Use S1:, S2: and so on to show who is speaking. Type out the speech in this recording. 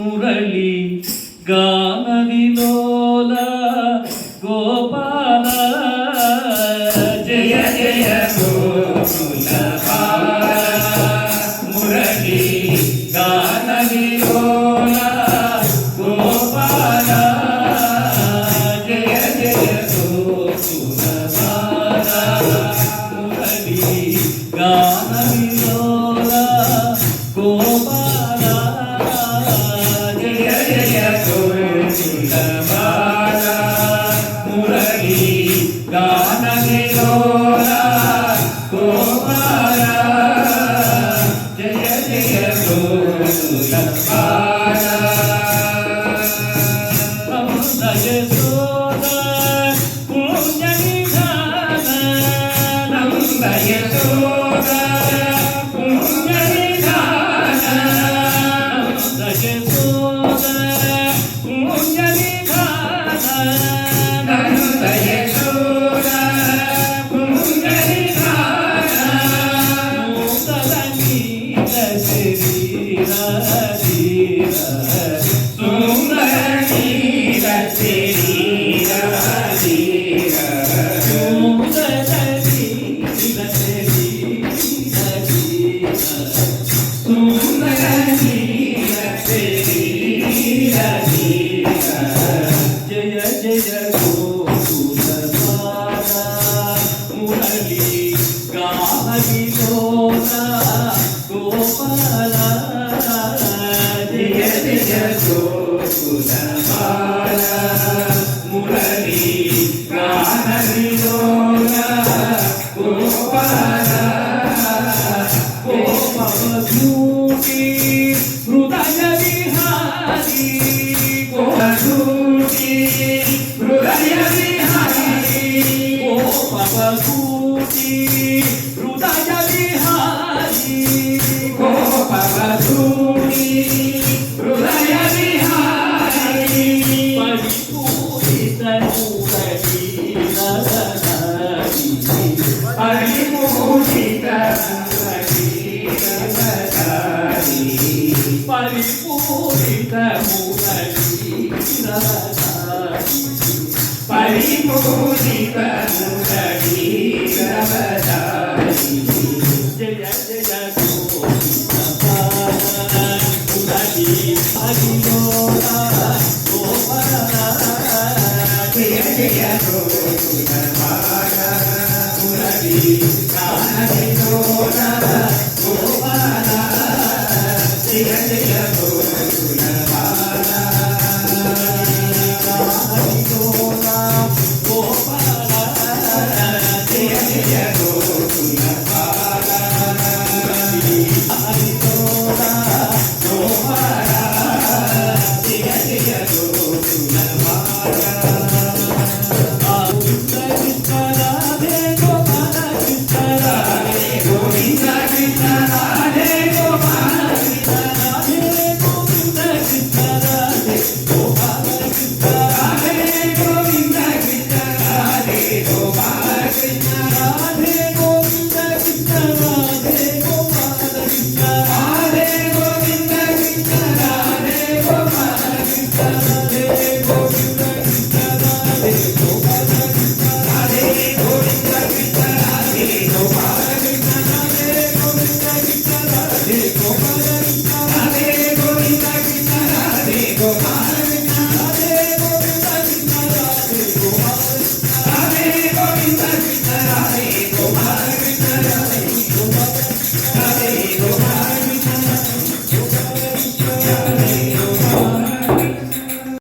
S1: మురళి గాన విలోల గోపాల జయ జయ గోకుల మురళి గాన విలోల గోపాల జయ జయ గోకుల మురళి గాన విలోల గోపాల జయ జయ గోకుల మురళి గాన విలోల గోపాల జయ జయ గోకుల యశోద పుణ్య నిధాన నంద యశోద పుణ్య నిధాన నంద యశోద పుణ్య నిధాన నంద యశోద పుణ్య నిధాన నూతన నీల శరీర ధీర సుందర నీల శరీర ధీర సుందర నీల శరీర ధీర సుందర నీల శరీర ధీర జయ జయ గోకుల మురళి గాన విలోల గోపాల జయ జయ గోకుల మురళి గాన విలోల గోపాల గోపవధూటి హృదయ విహారి గోపవధూటి హృదయ విహారి గోపవధూటి హృదయ విహారి గోపవధూటి హృదయ విహారి పరిపూరిత మురళి నరహరి పరిపూరిత మురళి నరహరి పరిపూరిత మురళి నరహరి పరిపూరిత మురళి నరహరి జయ జయ మురళి హరిలోల గోపాల జయ జయ గోకుల మురళి గాన విలోల గోపాల జయ జయ గోకుల హరిలోల గోపాల జయ జయ గోకుల మురళి హరిలోల గోపాల జయ జయ గోకుల గోవింద కృష్ణ రాధే గోపాల కృష్ణ రాధే గోవింద కృష్ణ రాధే గోపాల కృష్ణ రాధే గోవింద కృష్ణ రాధే గోపాల కృష్ణ రాధే గోవింద కృష్ణ రాధే గోపాల కృష్ణ రాధే గోవింద కృష్ణ రాధే గోపాల కృష్ణ రాధే గోవింద కృష్ణ రాధే గోపాల కృష్ణ రాధే గోవింద కృష్ణ రాధే గోపాల కృష్ణ రాధే గోవింద కృష్ణ రాధే గోపాల కృష్ణ రాధే గోవింద కృష్ణ రాధే గోపాల